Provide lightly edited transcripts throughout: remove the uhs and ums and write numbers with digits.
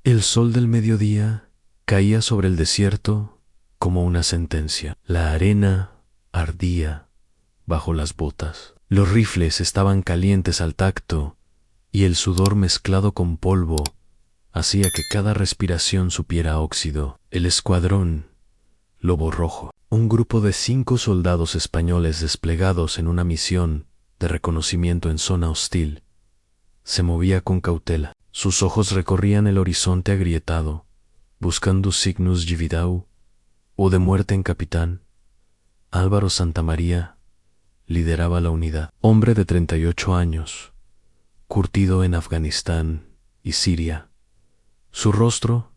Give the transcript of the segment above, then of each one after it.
El sol del mediodía caía sobre el desierto como una sentencia. La arena ardía bajo las botas. Los rifles estaban calientes al tacto y el sudor mezclado con polvo hacía que cada respiración supiera a óxido. El escuadrón Lobo Rojo, un grupo de 5 soldados españoles desplegados en una misión de reconocimiento en zona hostil, se movía con cautela. Sus ojos recorrían el horizonte agrietado, buscando signos de vida o de muerte en capitán. Álvaro Santamaría lideraba la unidad. Hombre de 38 años, curtido en Afganistán y Siria. Su rostro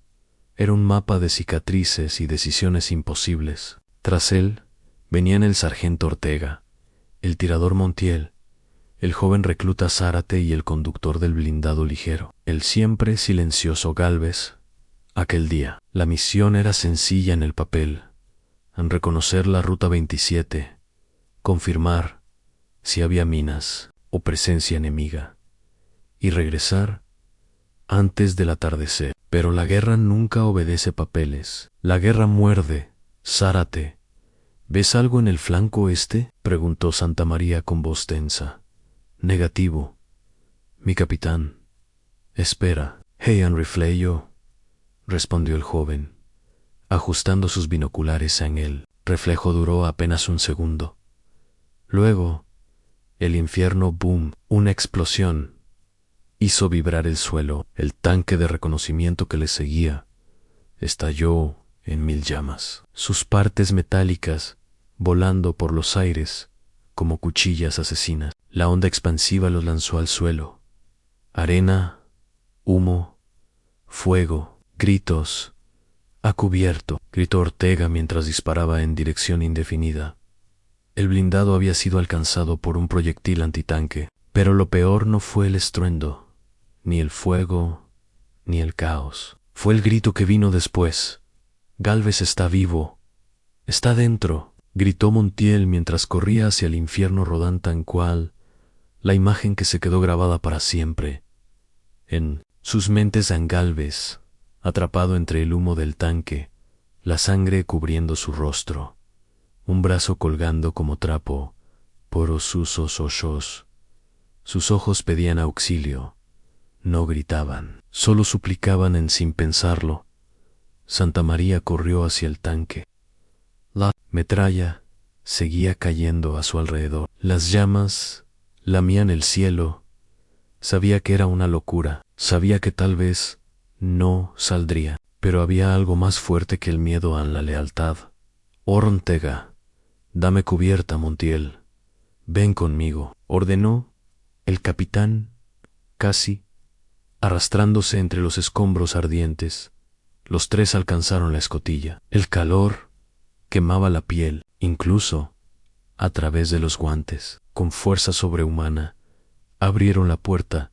era un mapa de cicatrices y decisiones imposibles. Tras él venían el sargento Ortega, el tirador Montiel, el joven recluta Zárate y el conductor del blindado ligero, el siempre silencioso Gálvez. Aquel día, la misión era sencilla en el papel: en reconocer la Ruta 27, confirmar si había minas o presencia enemiga, y regresar antes del atardecer. Pero la guerra nunca obedece papeles. La guerra muerde. Zárate, ¿ves algo en el flanco este?, preguntó Santamaría con voz tensa. Negativo, mi capitán. Espera. Hey, Henry Fleyo, respondió el joven, ajustando sus binoculares en el reflejo. Duró apenas un segundo. Luego, el infierno boom, una explosión, hizo vibrar el suelo. El tanque de reconocimiento que le seguía estalló en 1000 llamas, sus partes metálicas volando por los aires como cuchillas asesinas. La onda expansiva los lanzó al suelo. Arena, humo, fuego, gritos. A cubierto, gritó Ortega mientras disparaba en dirección indefinida. El blindado había sido alcanzado por un proyectil antitanque, pero lo peor no fue el estruendo, ni el fuego, ni el caos. Fue el grito que vino después. Gálvez está vivo. Está dentro, gritó Montiel mientras corría hacia el infierno rodante, en cual la imagen que se quedó grabada para siempre en sus mentes. En Gálvez, atrapado entre el humo del tanque, la sangre cubriendo su rostro, un brazo colgando como trapo por sus ojos. Sus ojos pedían auxilio. No gritaban, solo suplicaban sin pensarlo. Santamaría corrió hacia el tanque. La metralla seguía cayendo a su alrededor. Las llamas lamían el cielo. Sabía que era una locura. Sabía que tal vez no saldría. Pero había algo más fuerte que el miedo a la lealtad. Ortega, dame cubierta, Montiel. Ven conmigo, ordenó el capitán, casi arrastrándose entre los escombros ardientes. Los 3 alcanzaron la escotilla. El calor quemaba la piel, incluso a través de los guantes. Con fuerza sobrehumana, abrieron la puerta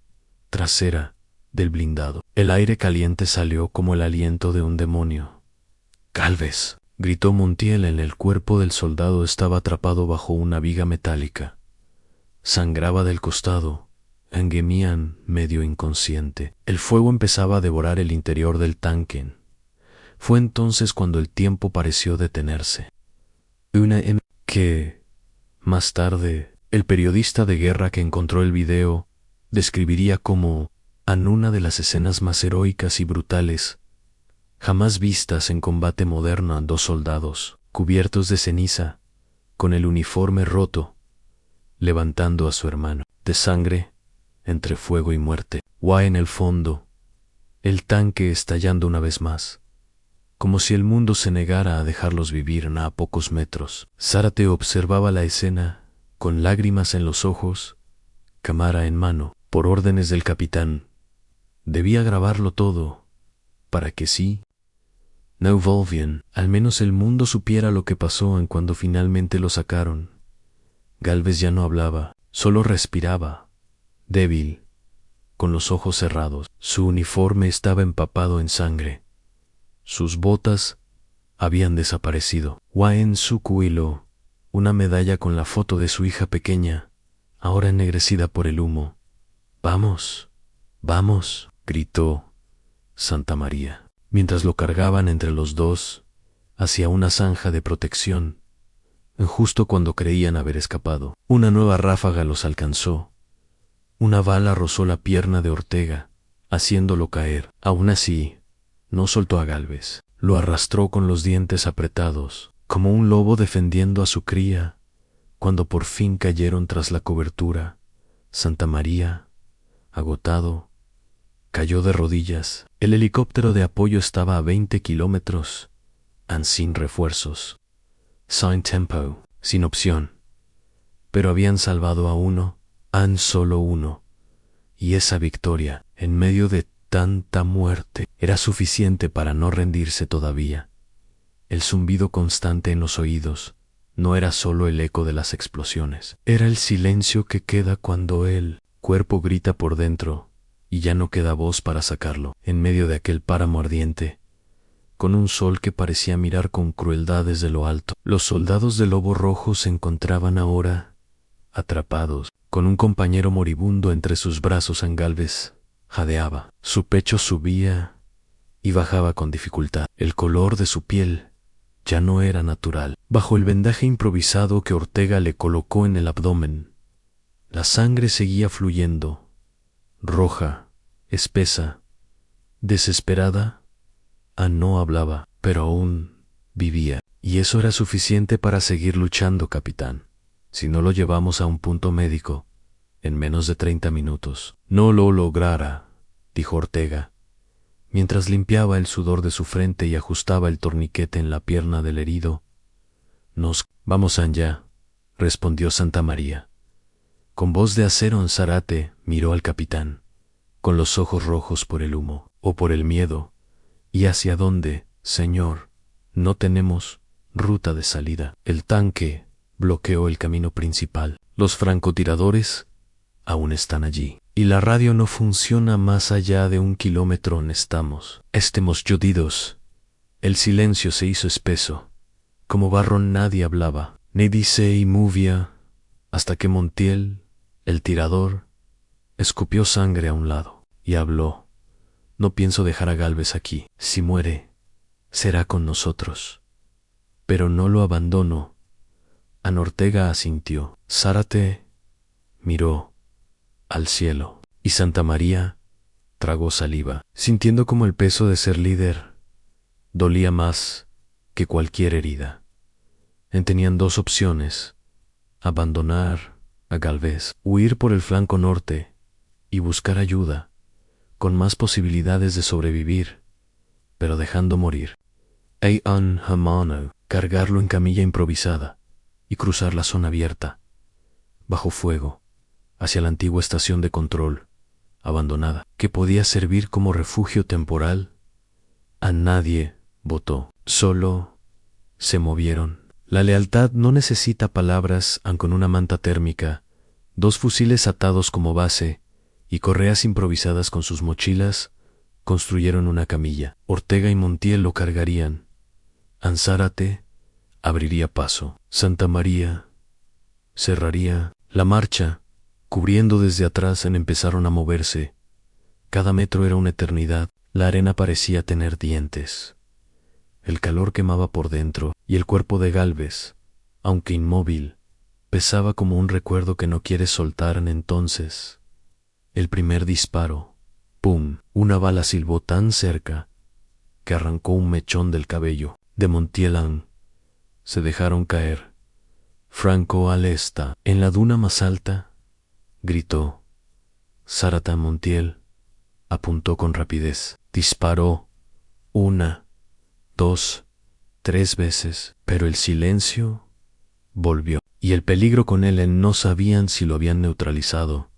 trasera del blindado. El aire caliente salió como el aliento de un demonio. Gálvez, gritó Montiel. El cuerpo del soldado estaba atrapado bajo una viga metálica. Sangraba del costado. Gemían medio inconsciente. El fuego empezaba a devorar el interior del tanque. Fue entonces cuando el tiempo pareció detenerse. Que más tarde el periodista de guerra que encontró el video describiría como en una de las escenas más heroicas y brutales jamás vistas en combate moderno. 2 soldados, cubiertos de ceniza, con el uniforme roto, levantando a su hermano, de sangre, entre fuego y muerte. En el fondo, el tanque estallando una vez más, como si el mundo se negara a dejarlos vivir a pocos metros. Zárate observaba la escena con lágrimas en los ojos, cámara en mano. Por órdenes del capitán, debía grabarlo todo, para que no volvieran, al menos el mundo supiera lo que pasó en cuando finalmente lo sacaron. Gálvez ya no hablaba, solo respiraba, débil, con los ojos cerrados. Su uniforme estaba empapado en sangre. Sus botas habían desaparecido. En su cuello, una medalla con la foto de su hija pequeña, ahora ennegrecida por el humo. Vamos, vamos, gritó, Santa María. Mientras lo cargaban entre los dos hacia una zanja de protección, justo cuando creían haber escapado, una nueva ráfaga los alcanzó. Una bala rozó la pierna de Ortega, haciéndolo caer. Aún así, no soltó a Gálvez. Lo arrastró con los dientes apretados, como un lobo defendiendo a su cría. Cuando por fin cayeron tras la cobertura, Santa María, agotado, cayó de rodillas. El helicóptero de apoyo estaba a 20 kilómetros, sin refuerzos, sin tempo, sin opción. Pero habían salvado a uno, solo uno, y esa victoria, en medio de tanta muerte, era suficiente para no rendirse todavía. El zumbido constante en los oídos no era solo el eco de las explosiones, era el silencio que queda cuando el cuerpo grita por dentro y ya no queda voz para sacarlo, en medio de aquel páramo ardiente, con un sol que parecía mirar con crueldad desde lo alto. Los soldados del Lobo Rojo se encontraban ahora atrapados, con un compañero moribundo entre sus brazos. Gálvez jadeaba, su pecho subía y bajaba con dificultad. El color de su piel ya no era natural. Bajo el vendaje improvisado que Ortega le colocó en el abdomen, la sangre seguía fluyendo, roja, espesa, desesperada. No hablaba, pero aún vivía, y eso era suficiente para seguir luchando, capitán. Si no lo llevamos a un punto médico, en menos de 30 minutos. No lo logrará, dijo Ortega, mientras limpiaba el sudor de su frente y ajustaba el torniquete en la pierna del herido. Nos vamos allá, respondió Santa María. Con voz de acero, Zárate miró al capitán, con los ojos rojos por el humo, o por el miedo. ¿Y hacia dónde, señor? No tenemos ruta de salida. El tanque bloqueó el camino principal. Los francotiradores aún están allí. Y la radio no funciona más allá de 1 kilómetro. Estemos jodidos. El silencio se hizo espeso. Como barro nadie hablaba. Nadie se movía hasta que Montiel, el tirador, escupió sangre a un lado y habló. No pienso dejar a Gálvez aquí. Si muere, será con nosotros. Pero no lo abandono. Ortega asintió. Zárate miró al cielo, y Santa María tragó saliva, sintiendo como el peso de ser líder dolía más que cualquier herida. Tenían 2 opciones: abandonar a Gálvez, huir por el flanco norte y buscar ayuda, con más posibilidades de sobrevivir, pero dejando morir. Cargarlo en camilla improvisada y cruzar la zona abierta, bajo fuego, hacia la antigua estación de control, abandonada, que podía servir como refugio temporal. A nadie votó, solo se movieron. La lealtad no necesita palabras, con una manta térmica, 2 fusiles atados como base y correas improvisadas con sus mochilas, construyeron una camilla. Ortega y Montiel lo cargarían. Zárate abriría paso. Santa María cerraría la marcha. Cubriendo desde atrás, empezaron a moverse. Cada metro era una eternidad. La arena parecía tener dientes. El calor quemaba por dentro, y el cuerpo de Gálvez, aunque inmóvil, pesaba como un recuerdo que no quieres soltar. Entonces, el primer disparo. ¡Pum! Una bala silbó tan cerca que arrancó un mechón del cabello de Montiel. Se dejaron caer. Franco al esta. En la duna más alta, gritó. Zárate. Montiel apuntó con rapidez. Disparó 1, 2, 3 veces, pero el silencio volvió, y el peligro con él. No sabían si lo habían neutralizado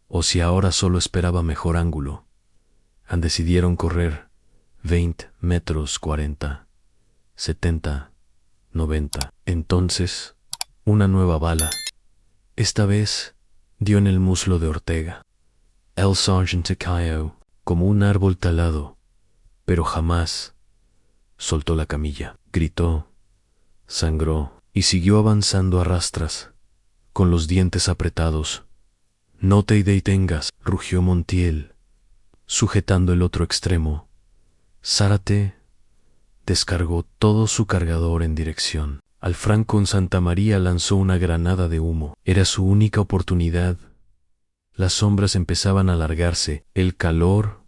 o si ahora solo esperaba mejor ángulo. Decidieron correr 20 metros, 40, 70, 90. Entonces, una nueva bala. Esta vez dio en el muslo de Ortega. El sargento cayó como un árbol talado, pero jamás soltó la camilla. Gritó, sangró y siguió avanzando a rastras, con los dientes apretados. No te detengas, rugió Montiel, sujetando el otro extremo Zárate descargó todo su cargador en dirección al franco. En Santa María lanzó una granada de humo. Era su única oportunidad. Las sombras empezaban a alargarse, el calor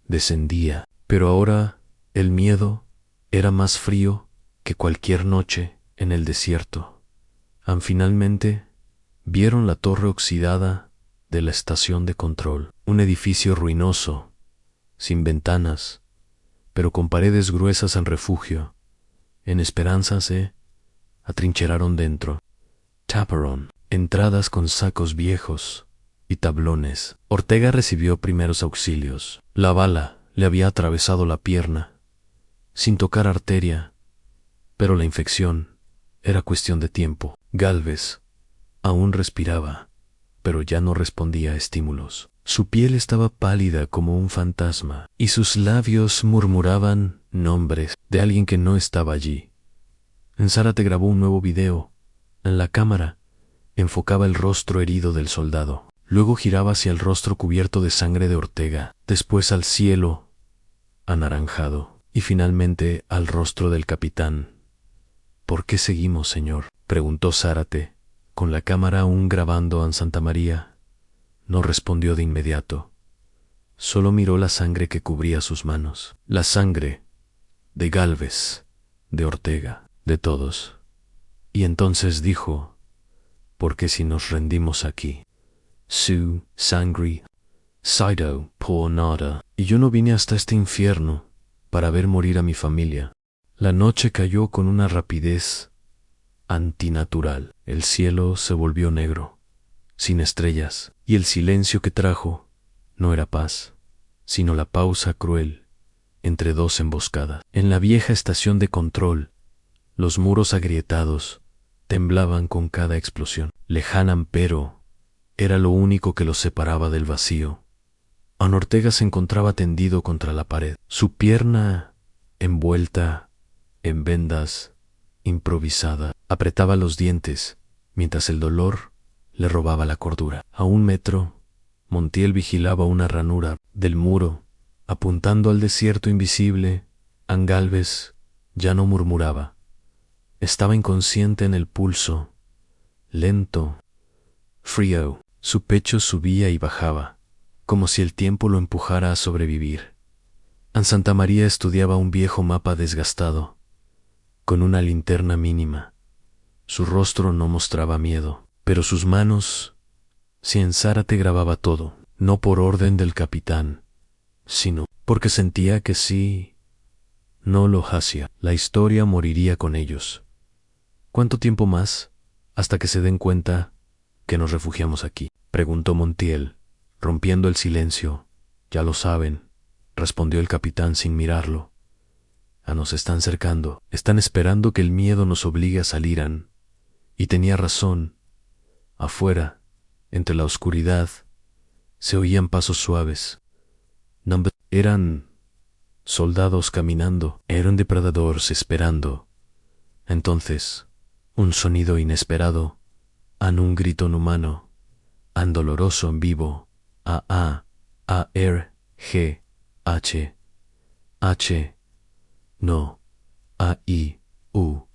descendía, pero ahora el miedo era más frío que cualquier noche en el desierto. Finalmente vieron la torre oxidada de la estación de control, un edificio ruinoso, sin ventanas, pero con paredes gruesas en refugio. En esperanza se atrincheraron dentro. Taparon entradas con sacos viejos y tablones. Ortega recibió primeros auxilios. La bala le había atravesado la pierna, sin tocar arteria, pero la infección era cuestión de tiempo. Gálvez aún respiraba, pero ya no respondía a estímulos. Su piel estaba pálida como un fantasma, y sus labios murmuraban nombres de alguien que no estaba allí. Zárate grabó un nuevo video. En la cámara enfocaba el rostro herido del soldado. Luego giraba hacia el rostro cubierto de sangre de Ortega, después al cielo anaranjado, y finalmente al rostro del capitán. ¿Por qué seguimos, señor?, preguntó Zárate, con la cámara aún grabando a Santa María. No respondió de inmediato. Solo miró la sangre que cubría sus manos. La sangre de Gálvez, de Ortega, de todos. Y entonces dijo: porque si nos rendimos aquí, su sangre, Sido por nada. Y yo no vine hasta este infierno para ver morir a mi familia. La noche cayó con una rapidez antinatural. El cielo se volvió negro, sin estrellas, y el silencio que trajo no era paz, sino la pausa cruel entre dos emboscadas. En la vieja estación de control, los muros agrietados temblaban con cada explosión. Lejana, pero era lo único que los separaba del vacío. Ortega se encontraba tendido contra la pared, su pierna envuelta en vendas improvisada. Apretaba los dientes mientras el dolor le robaba la cordura. A 1 metro, Montiel vigilaba una ranura del muro, apuntando al desierto invisible. Gálvez ya no murmuraba. Estaba inconsciente en el pulso, lento, frío. Su pecho subía y bajaba, como si el tiempo lo empujara a sobrevivir. Santa María estudiaba un viejo mapa desgastado, con una linterna mínima. Su rostro no mostraba miedo, pero sus manos, si Zárate grababa todo, no por orden del capitán, sino porque sentía que si no lo hacía, la historia moriría con ellos. ¿Cuánto tiempo más hasta que se den cuenta que nos refugiamos aquí?, preguntó Montiel, rompiendo el silencio. Ya lo saben, respondió el capitán sin mirarlo. Nos están cercando, están esperando que el miedo nos obligue a salir. Y tenía razón. Afuera, entre la oscuridad, se oían pasos suaves. Eran soldados caminando, eran depredadores esperando. Entonces, un sonido inesperado, un grito humano, doloroso en vivo, R, G, H, no, I, U,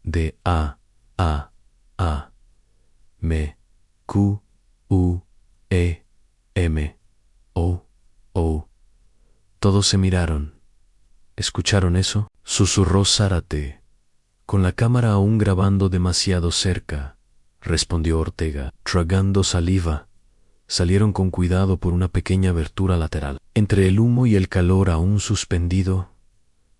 D, A, M, Q, U, E, M, O. Todos se miraron. ¿Escucharon eso?, susurró Zárate, con la cámara aún grabando demasiado cerca. Respondió Ortega, tragando saliva. Salieron con cuidado por una pequeña abertura lateral. Entre el humo y el calor aún suspendido,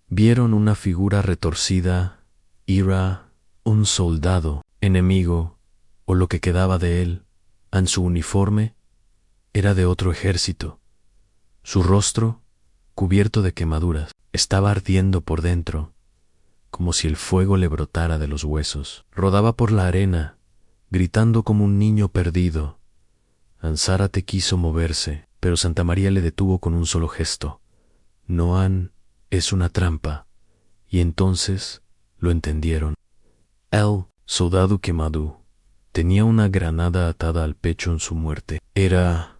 vieron una figura retorcida. Era un soldado enemigo, o lo que quedaba de él. Su uniforme era de otro ejército. Su rostro, cubierto de quemaduras, estaba ardiendo por dentro, como si el fuego le brotara de los huesos. Rodaba por la arena, gritando como un niño perdido. Zárate quiso moverse, pero Santa María le detuvo con un solo gesto. No, es una trampa. Y entonces lo entendieron. El soldado quemado tenía una granada atada al pecho en su muerte. Era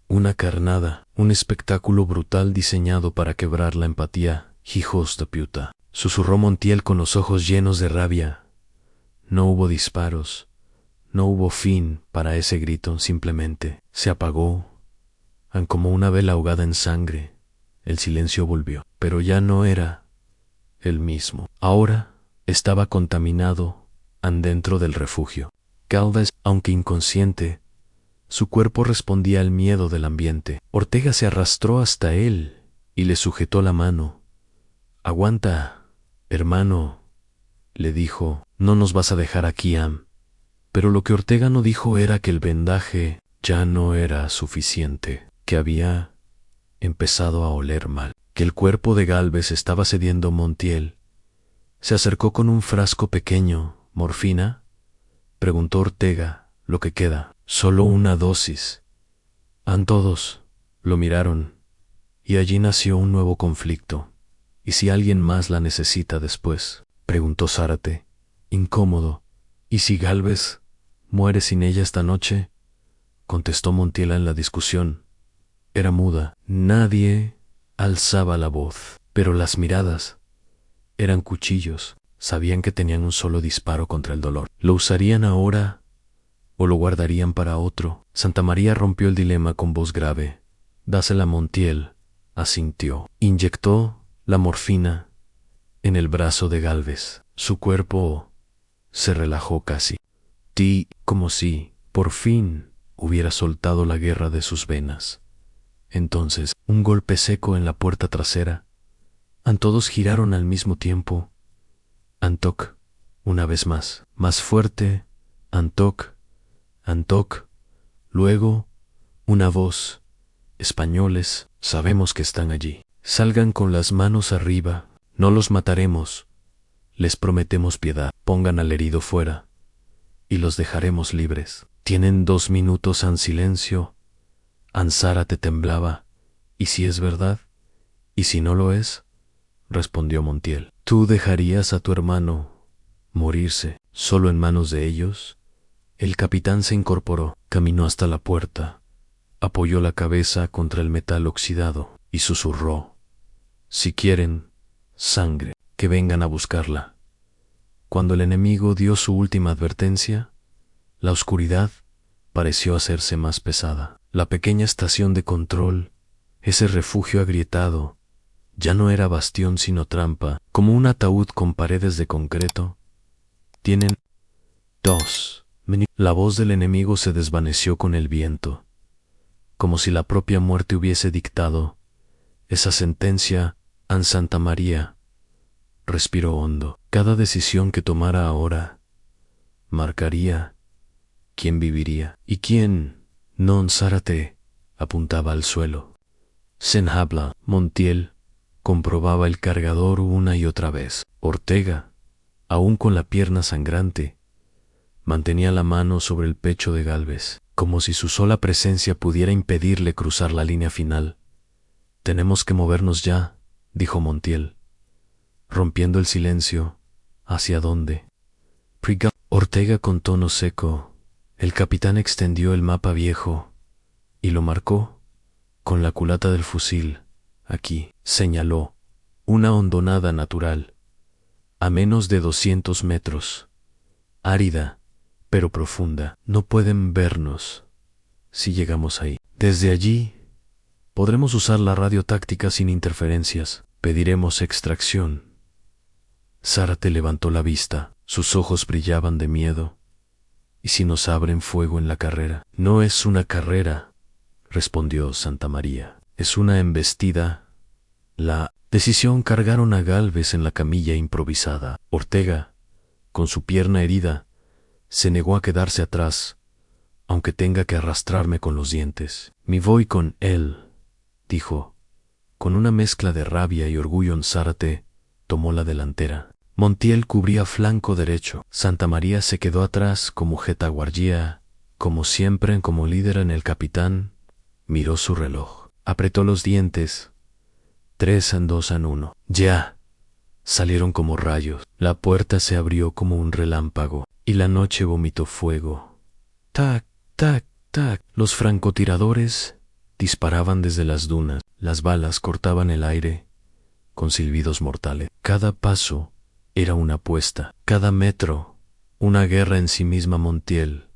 Una carnada, un espectáculo brutal diseñado para quebrar la empatía. Hijos de puta, susurró Montiel con los ojos llenos de rabia. No hubo disparos, no hubo fin para ese grito, simplemente se apagó, como una vela ahogada en sangre. El silencio volvió, pero ya no era el mismo. Ahora estaba contaminado dentro del refugio. Galvez, aunque inconsciente, su cuerpo respondía al miedo del ambiente. Ortega se arrastró hasta él y le sujetó la mano. Aguanta, hermano, le dijo, no nos vas a dejar aquí, Am. Pero lo que Ortega no dijo era que el vendaje ya no era suficiente, que había empezado a oler mal, que el cuerpo de Galvez estaba cediendo. Montiel se acercó con un frasco pequeño. ¿Morfina?, preguntó Ortega. Lo que queda, solo una dosis. Todos lo miraron, y allí nació un nuevo conflicto. ¿Y si alguien más la necesita después?, preguntó Zárate, incómodo. ¿Y si Galvez muere sin ella esta noche?, contestó Montiel. En la discusión era muda. Nadie alzaba la voz, pero las miradas eran cuchillos. Sabían que tenían un solo disparo contra el dolor. ¿Lo usarían ahora o lo guardarían para otro? Santamaría rompió el dilema con voz grave. Dásela. Montiel asintió. Inyectó la morfina en el brazo de Galvez. Su cuerpo se relajó casi, como si, por fin, hubiera soltado la guerra de sus venas. Entonces, un golpe seco en la puerta trasera. Todos giraron al mismo tiempo. Antoc, una vez más fuerte. Antoc, Antoc. Luego, una voz. Españoles, sabemos que están allí. Salgan con las manos arriba. No los mataremos. Les prometemos piedad. Pongan al herido fuera y los dejaremos libres. Tienen 2 minutos. Silencio. Zárate temblaba. ¿Y si es verdad? ¿Y si no lo es?, respondió Montiel. ¿Tú dejarías a tu hermano morirse solo en manos de ellos? El capitán se incorporó, caminó hasta la puerta, apoyó la cabeza contra el metal oxidado y susurró: si quieren sangre, que vengan a buscarla. Cuando el enemigo dio su última advertencia, la oscuridad pareció hacerse más pesada. La pequeña estación de control, ese refugio agrietado, ya no era bastión sino trampa, como un ataúd con paredes de concreto. Tienen 2 minutos. La voz del enemigo se desvaneció con el viento, como si la propia muerte hubiese dictado esa sentencia. Santamaría respiró hondo. Cada decisión que tomara ahora marcaría quién viviría y quién no. Zárate apuntaba al suelo. Sin habla. Montiel comprobaba el cargador una y otra vez. Ortega, aún con la pierna sangrante, mantenía la mano sobre el pecho de Galvez, como si su sola presencia pudiera impedirle cruzar la línea final. Tenemos que movernos ya, dijo Montiel, rompiendo el silencio. ¿Hacia dónde? Ortega con tono seco. El capitán extendió el mapa viejo y lo marcó con la culata del fusil. Aquí, señaló, una hondonada natural, a menos de 200 metros, árida, pero profunda. No pueden vernos si llegamos ahí. Desde allí podremos usar la radio táctica sin interferencias. Pediremos extracción. Zárate levantó la vista. Sus ojos brillaban de miedo. ¿Y si nos abren fuego en la carrera? No es una carrera, respondió Santamaría. Es una embestida. La decisión. Cargaron a Galvez en la camilla improvisada. Ortega, con su pierna herida, se negó a quedarse atrás, aunque tenga que arrastrarme con los dientes. Me voy con él, dijo, con una mezcla de rabia y orgullo. Zárate tomó la delantera. Montiel cubría flanco derecho. Santamaría se quedó atrás como jetaguardia, como siempre, como líder. En el capitán miró su reloj. Apretó los dientes. 3 en 2 en 1. Ya. Salieron como rayos. La puerta se abrió como un relámpago y la noche vomitó fuego. Tac, tac, tac. Los francotiradores disparaban desde las dunas. Las balas cortaban el aire con silbidos mortales. Cada paso era una apuesta, cada metro una guerra en sí misma. Montiel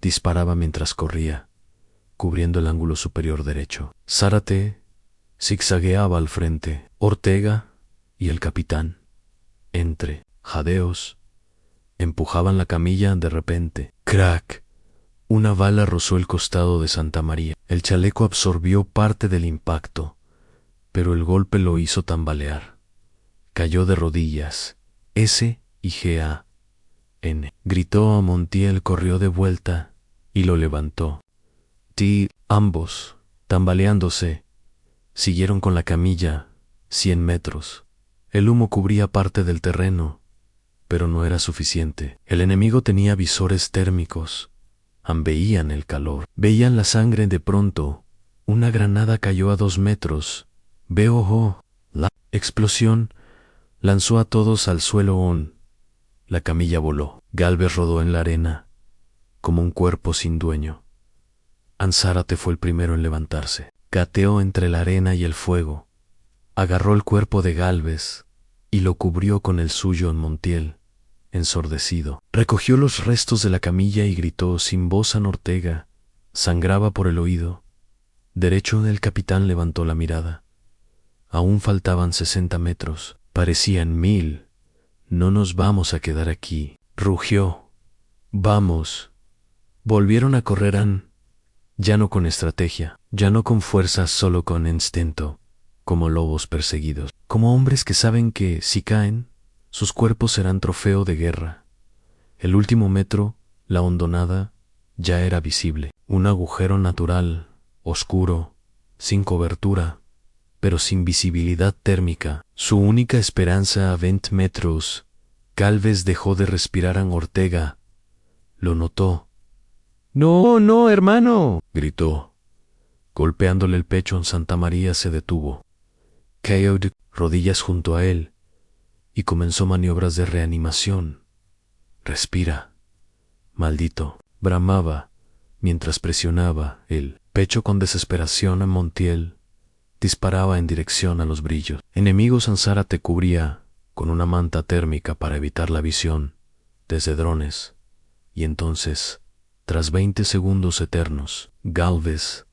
disparaba mientras corría, cubriendo el ángulo superior derecho. Zárate zigzagueaba al frente. Ortega y el capitán, entre jadeos, empujaban la camilla. De repente, crack, una bala rozó el costado de Santamaría. El chaleco absorbió parte del impacto, pero el golpe lo hizo tambalear. Cayó de rodillas. S-I-G-A-N. Gritó a Montiel, corrió de vuelta y lo levantó. Ambos, tambaleándose, siguieron con la camilla 100 metros. El humo cubría parte del terreno, pero no era suficiente. El enemigo tenía visores térmicos. Veían el calor, veían la sangre. De pronto, una granada cayó a 2 metros. La explosión lanzó a todos al suelo. La camilla voló. Gálvez rodó en la arena, como un cuerpo sin dueño. Zárate fue el primero en levantarse. Gateó entre la arena y el fuego. Agarró el cuerpo de Gálvez y lo cubrió con el suyo. Montiel, ensordecido, recogió los restos de la camilla y gritó sin voz a Ortega. Sangraba por el oído derecho. El capitán levantó la mirada. Aún faltaban 60 metros. Parecían 1000. No nos vamos a quedar aquí, rugió. Vamos. Volvieron a correr. Ya no con estrategia, ya no con fuerza, solo con instinto, como lobos perseguidos, como hombres que saben que, si caen, sus cuerpos serán trofeo de guerra. El último metro, la hondonada, ya era visible. Un agujero natural, oscuro, sin cobertura, pero sin visibilidad térmica. Su única esperanza a 20 metros. Gálvez dejó de respirar. Ortega lo notó. «No, no, hermano», gritó. Golpeándole el pecho. Santamaría se detuvo. Cayó de rodillas junto a él y comenzó maniobras de reanimación. «Respira, maldito», bramaba mientras presionaba el pecho con desesperación. Montiel disparaba en dirección a los brillos enemigos. Zárate cubría con una manta térmica para evitar la visión desde drones. Y entonces, tras 20 segundos eternos, Gálvez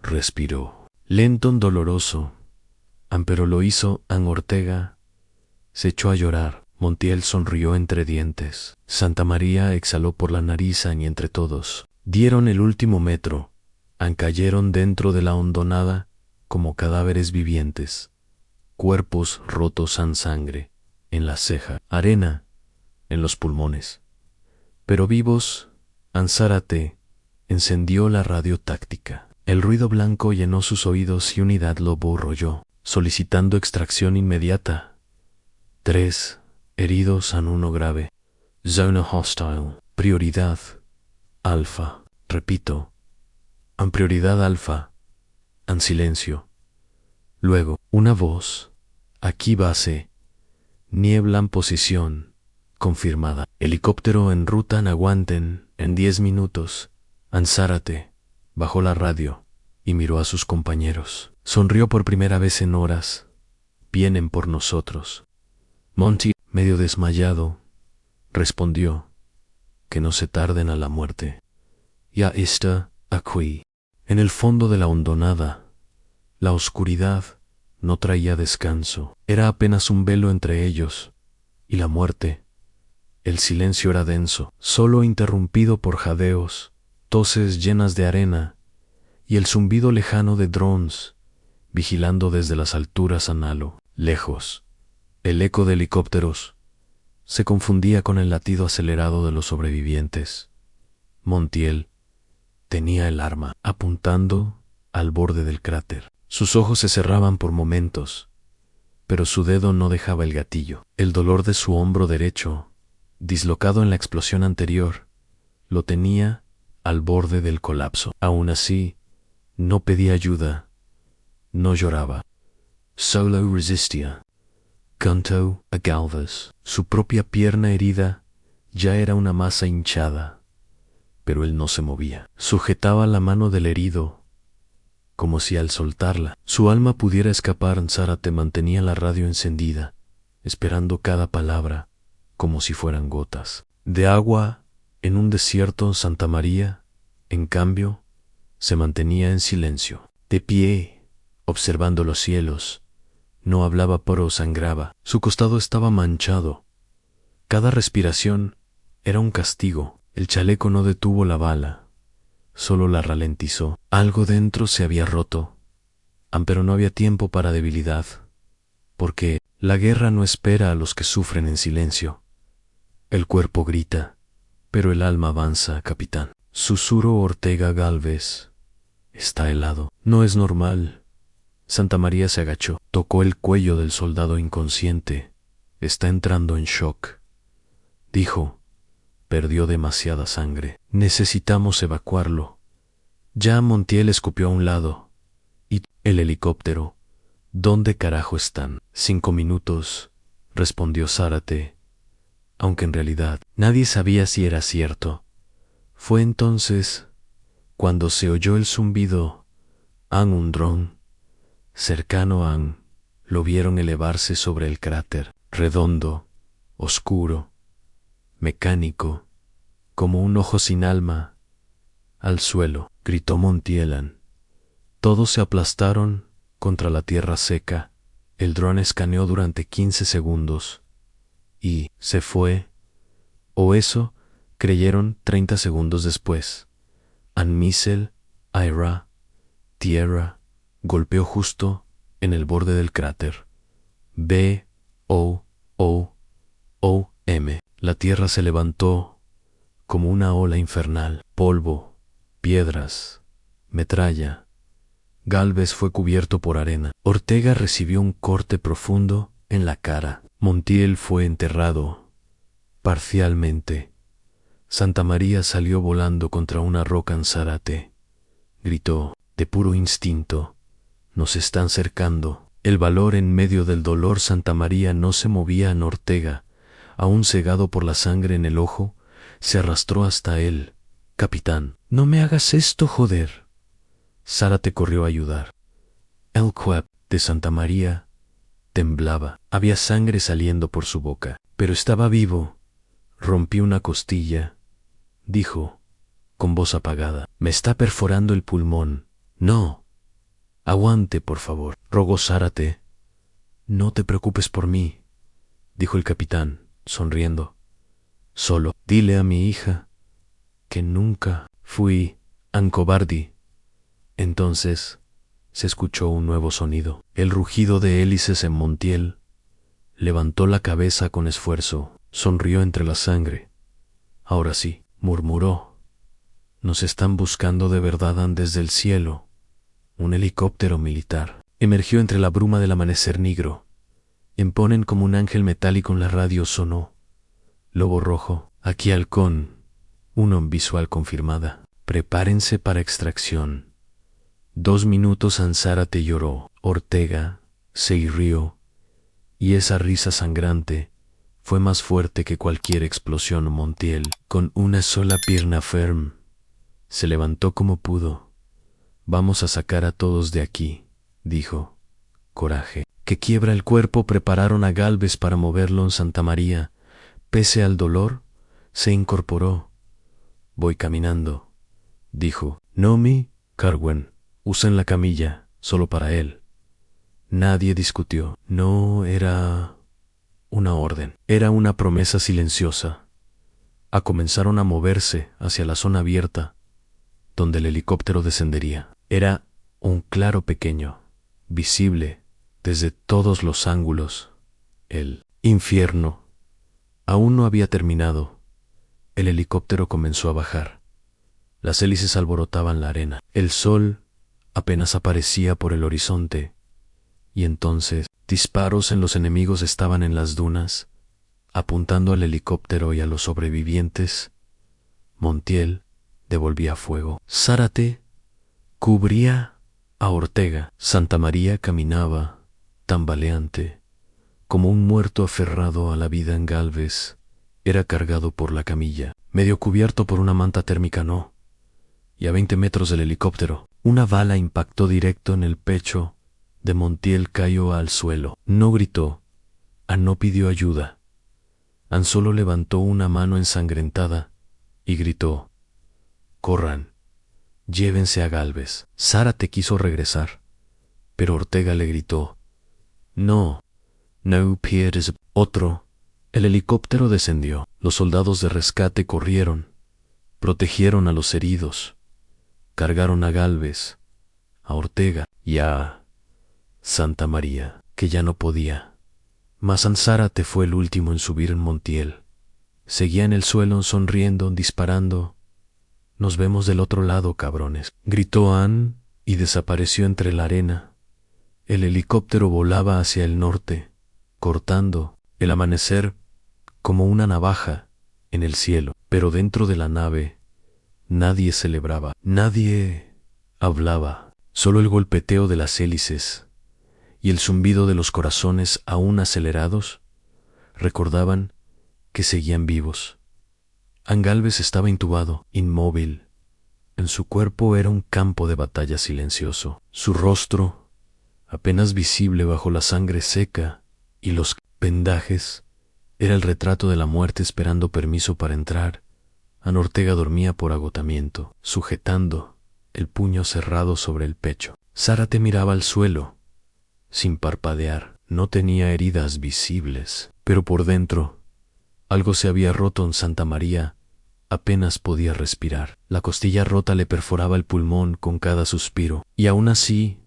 respiró. Lento, doloroso, pero lo hizo. Ortega se echó a llorar. Montiel sonrió entre dientes. Santamaría exhaló por la nariz. Y entre todos dieron el último metro. Cayeron dentro de la hondonada como cadáveres vivientes. Cuerpos rotos. Sangre en la ceja, arena en los pulmones. Pero vivos. Zárate encendió la radio táctica. El ruido blanco llenó sus oídos y Unidad Lobo rolló, solicitando extracción inmediata. 3 heridos. 1 grave. Zona hostile. Prioridad alfa. Repito. Prioridad alfa. Silencio. Luego, una voz. Aquí base. Niebla en posición. Confirmada. Helicóptero en ruta. Aguanten. En 10 minutos. Zárate bajó la radio y miró a sus compañeros. Sonrió por primera vez en horas. Vienen por nosotros. Monty, medio desmayado, respondió. Que no se tarden a la muerte. Ya está aquí. En el fondo de la hondonada, la oscuridad no traía descanso. Era apenas un velo entre ellos y la muerte. El silencio era denso, solo interrumpido por jadeos, toses llenas de arena y el zumbido lejano de drones vigilando desde las alturas. Lejos, el eco de helicópteros se confundía con el latido acelerado de los sobrevivientes. Montiel tenía el arma apuntando al borde del cráter. Sus ojos se cerraban por momentos, pero su dedo no dejaba el gatillo. El dolor de su hombro derecho, dislocado en la explosión anterior, lo tenía al borde del colapso. Aún así, no pedía ayuda, no lloraba. Solo resistía. Cantó a Gálvez. Su propia pierna herida ya era una masa hinchada, pero él no se movía. Sujetaba la mano del herido como si al soltarla su alma pudiera escapar. Zárate mantenía la radio encendida, esperando cada palabra como si fueran gotas de agua en un desierto. Santa María, en cambio, se mantenía en silencio, de pie, observando los cielos. No hablaba pero sangraba. Su costado estaba manchado. Cada respiración era un castigo. El chaleco no detuvo la bala, solo la ralentizó. Algo dentro se había roto, pero no había tiempo para debilidad, porque la guerra no espera a los que sufren en silencio. El cuerpo grita, pero el alma avanza, capitán. Susurró Ortega Gálvez. Está helado. No es normal. Santa María se agachó, tocó el cuello del soldado inconsciente. Está entrando en shock, dijo. Perdió demasiada sangre. Necesitamos evacuarlo. Ya. Montiel escupió a un lado. ¿Y el helicóptero? ¿Dónde carajo están? 5 minutos, respondió Zárate, aunque en realidad nadie sabía si era cierto. Fue entonces cuando se oyó el zumbido. Un dron cercano lo vieron elevarse sobre el cráter, redondo, oscuro, mecánico, como un ojo sin alma. Al suelo, gritó Montiel. Todos se aplastaron contra la tierra seca. El dron escaneó durante 15 segundos y se fue, o eso creyeron 30 segundos después. Un missile, Ira, tierra, golpeó justo en el borde del cráter. B-O-O-O-M. La tierra se levantó como una ola infernal. Polvo, piedras, metralla. Gálvez fue cubierto por arena. Ortega recibió un corte profundo en la cara. Montiel fue enterrado parcialmente. Santa María salió volando contra una roca en Zárate. Gritó, de puro instinto: nos están cercando. El valor en medio del dolor. Santa María no se movía. En Ortega, aún cegado por la sangre en el ojo, se arrastró hasta él. Capitán, no me hagas esto, joder. Zárate corrió a ayudar. El cuerpo de Santa María temblaba. Había sangre saliendo por su boca, pero estaba vivo. Rompí una costilla, dijo, con voz apagada. Me está perforando el pulmón. No. Aguante, por favor, rogó Zárate. No te preocupes por mí, dijo el capitán, sonriendo. Solo dile a mi hija que nunca fui un cobarde. Entonces se escuchó un nuevo sonido, el rugido de hélices en Montiel. Levantó la cabeza con esfuerzo, sonrió entre la sangre. Ahora sí, murmuró. Nos están buscando de verdad. Desde el cielo. Un helicóptero militar emergió entre la bruma del amanecer negro. Imponen como un ángel metálico. En la radio sonó. Lobo rojo, aquí halcón. Uno en visual confirmada. Prepárense para extracción. 2 minutos. Zárate lloró. Ortega se rió, y esa risa sangrante fue más fuerte que cualquier explosión. Montiel, con una sola pierna firme, se levantó como pudo. Vamos a sacar a todos de aquí, dijo. Coraje, que quiebra el cuerpo. Prepararon a Gálvez para moverlo. En Santa María, pese al dolor, se incorporó. Voy caminando, dijo. Nomi, Carwen, usen la camilla, solo para él. Nadie discutió. No era una orden, era una promesa silenciosa. Comenzaron a moverse hacia la zona abierta, donde el helicóptero descendería. Era un claro pequeño, visible desde todos los ángulos. El infierno aún no había terminado. El helicóptero comenzó a bajar. Las hélices alborotaban la arena. El sol apenas aparecía por el horizonte. Y entonces, disparos en los enemigos. Estaban en las dunas, apuntando al helicóptero y a los sobrevivientes. Montiel devolvía fuego. Zárate cubría a Ortega. Santa María caminaba, tambaleante, como un muerto aferrado a la vida. En Gálvez era cargado por la camilla, medio cubierto por una manta térmica. No. y a 20 metros del helicóptero, una bala impactó directo en el pecho de Montiel. Cayó al suelo. No gritó, no pidió ayuda. Solo levantó una mano ensangrentada y gritó: «Corran, llévense a Gálvez». Zárate quiso regresar, pero Ortega le gritó: «No, no pierdes». Otro. El helicóptero descendió. Los soldados de rescate corrieron, protegieron a los heridos, cargaron a Gálvez, a Ortega y a Santa María, que ya no podía. Mas Zárate fue el último en subir en Montiel. Seguía en el suelo sonriendo, disparando. «Nos vemos del otro lado, cabrones», gritó Ann y desapareció entre la arena. El helicóptero volaba hacia el norte, cortando el amanecer como una navaja en el cielo. Pero dentro de la nave nadie celebraba, nadie hablaba. Solo el golpeteo de las hélices y el zumbido de los corazones aún acelerados recordaban que seguían vivos. Gálvez estaba intubado, inmóvil. En su cuerpo era un campo de batalla silencioso. Su rostro, apenas visible bajo la sangre seca y los vendajes, era el retrato de la muerte esperando permiso para entrar. Ortega dormía por agotamiento, sujetando el puño cerrado sobre el pecho. Zárate miraba al suelo, sin parpadear. No tenía heridas visibles, pero por dentro algo se había roto en Santa María. Apenas podía respirar. La costilla rota le perforaba el pulmón con cada suspiro, y aún así,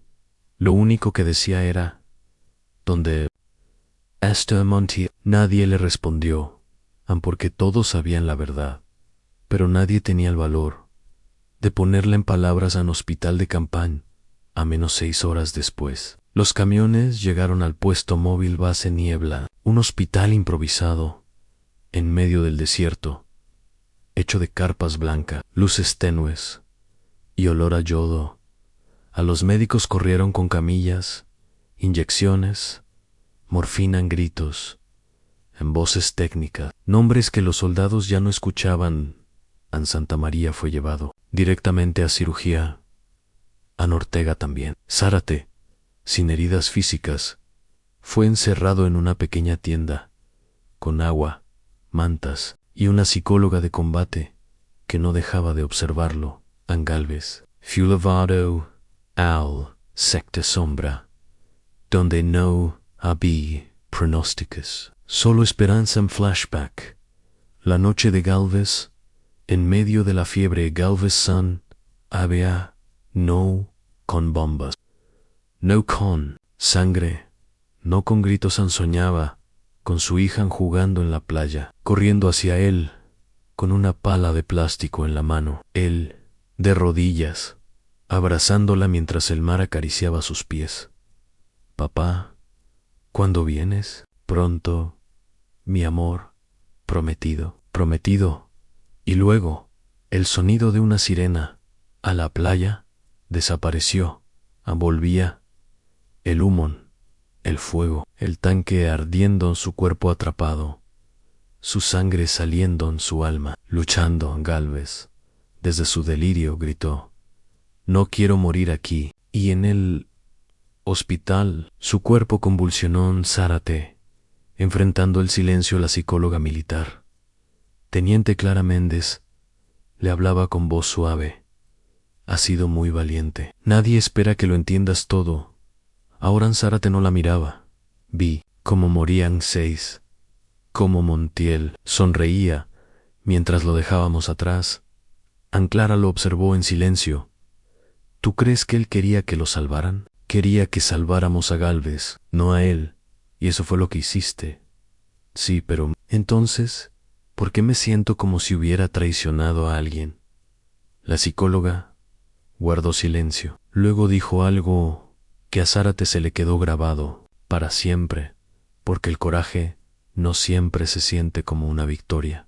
lo único que decía era: «¿Dónde está Montiel?». Nadie le respondió, porque todos sabían la verdad, pero nadie tenía el valor de ponerla en palabras al hospital de campaña. A menos 6 horas después, los camiones llegaron al puesto móvil Base Niebla, un hospital improvisado en medio del desierto, hecho de carpas blancas, luces tenues y olor a yodo. A los médicos corrieron con camillas, inyecciones, morfina en gritos, en voces técnicas, nombres que los soldados ya no escuchaban. Santa María fue llevado directamente a cirugía. Ortega también. Zárate, sin heridas físicas, fue encerrado en una pequeña tienda, con agua, mantas y una psicóloga de combate que no dejaba de observarlo. Gálvez fue llevado al sector sombra, donde no había pronósticos, solo esperanza en flashback. La noche de Gálvez, en medio de la fiebre Gálvez Sun, había no con bombas, no con sangre, no con gritos. Soñaba con su hija jugando en la playa, corriendo hacia él con una pala de plástico en la mano, él de rodillas, abrazándola mientras el mar acariciaba sus pies. «Papá, ¿cuándo vienes?» «Pronto, mi amor, prometido, prometido». Y luego, el sonido de una sirena a la playa desapareció. Volvía el humo, el fuego, el tanque ardiendo en su cuerpo atrapado, su sangre saliendo en su alma, luchando. Gálvez, desde su delirio, gritó: «No quiero morir aquí». Y en el hospital, su cuerpo convulsionó en Zárate, enfrentando el silencio. La psicóloga militar, Teniente Clara Méndez, le hablaba con voz suave: «Has sido muy valiente. Nadie espera que lo entiendas todo». Ahora Zárate no la miraba. Vi cómo morían 6, cómo Montiel sonreía mientras lo dejábamos atrás. Clara lo observó en silencio. «¿Tú crees que él quería que lo salvaran?» «Quería que salváramos a Gálvez, no a él, y eso fue lo que hiciste». «Sí, pero entonces, ¿por qué me siento como si hubiera traicionado a alguien?» La psicóloga guardó silencio. Luego dijo algo que a Zárate se le quedó grabado para siempre, porque el coraje no siempre se siente como una victoria.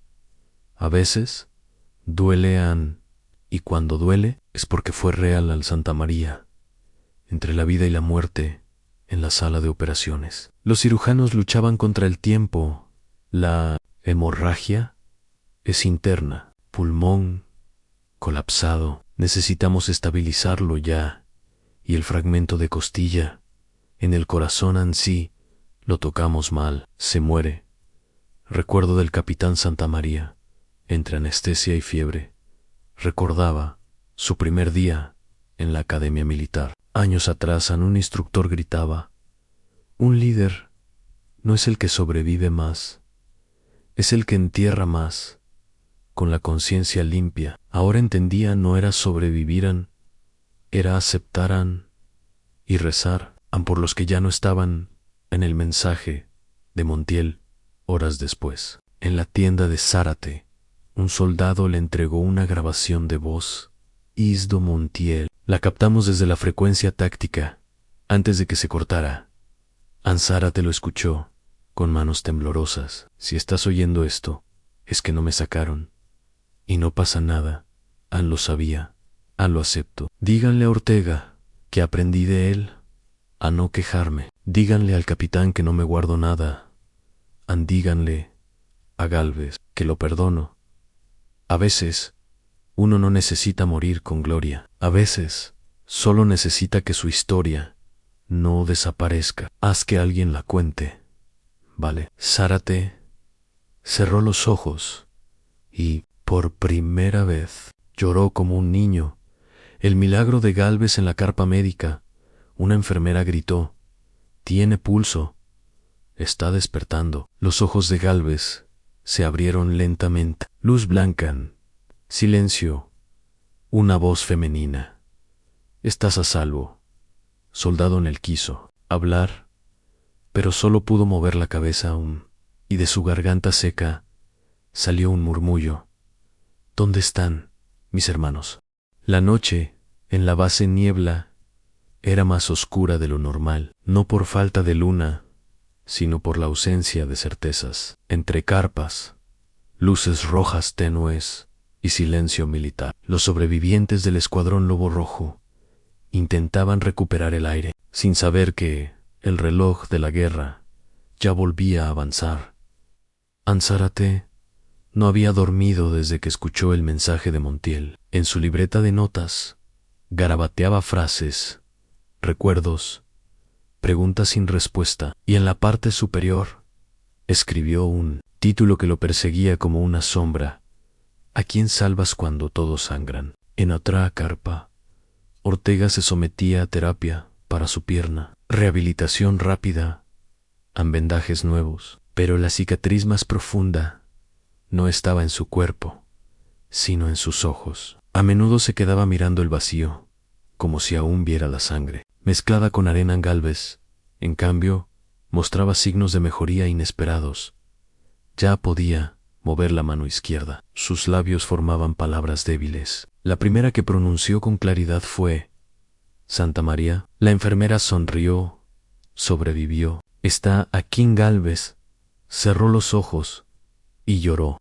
A veces duele, y cuando duele es porque fue real al Santa María, entre la vida y la muerte, en la sala de operaciones. Los cirujanos luchaban contra el tiempo. La hemorragia es interna, pulmón, colapsado. Necesitamos estabilizarlo ya. Y el fragmento de costilla, en el corazón ansí, lo tocamos mal. Se muere. Recuerdo del capitán Santamaría, entre anestesia y fiebre. Recordaba su primer día en la academia militar. Años atrás, un instructor gritaba: un líder no es el que sobrevive más, es el que entierra más, con la conciencia limpia. Ahora entendía, no era sobreviviran, era aceptaran y rezar por los que ya no estaban en el mensaje de Montiel. Horas después, en la tienda de Zárate, un soldado le entregó una grabación de voz. Isdo Montiel. La captamos desde la frecuencia táctica, antes de que se cortara. Zárate lo escuchó, con manos temblorosas. Si estás oyendo esto, es que no me sacaron. Y no pasa nada. Lo sabía. Lo acepto. Díganle a Ortega que aprendí de él a no quejarme. Díganle al capitán que no me guardo nada. Díganle a Gálvez que lo perdono. A veces, uno no necesita morir con gloria. A veces, solo necesita que su historia no desaparezca. Haz que alguien la cuente. Vale. Zárate cerró los ojos y, por primera vez, lloró como un niño. El milagro de Gálvez en la carpa médica. Una enfermera gritó: tiene pulso. Está despertando. Los ojos de Gálvez se abrieron lentamente. Luz blanca. Silencio. Una voz femenina. Estás a salvo. Soldado en él quiso hablar, pero solo pudo mover la cabeza aún, y de su garganta seca salió un murmullo. ¿Dónde están mis hermanos? La noche, en la base niebla, era más oscura de lo normal, no por falta de luna, sino por la ausencia de certezas. Entre carpas, luces rojas tenues y silencio militar. Los sobrevivientes del escuadrón Lobo Rojo intentaban recuperar el aire, sin saber que el reloj de la guerra ya volvía a avanzar. Zárate no había dormido desde que escuchó el mensaje de Montiel. En su libreta de notas garabateaba frases, recuerdos, preguntas sin respuesta, y en la parte superior escribió un título que lo perseguía como una sombra: ¿a quién salvas cuando todos sangran? En otra carpa, Ortega se sometía a terapia para su pierna, rehabilitación rápida, vendajes nuevos, pero la cicatriz más profunda no estaba en su cuerpo, sino en sus ojos. A menudo se quedaba mirando el vacío, como si aún viera la sangre mezclada con arena. Gálvez, en cambio, mostraba signos de mejoría inesperados. Ya podía mover la mano izquierda. Sus labios formaban palabras débiles. La primera que pronunció con claridad fue: Santamaría. La enfermera sonrió, sobrevivió. Está aquí. Gálvez cerró los ojos y lloró.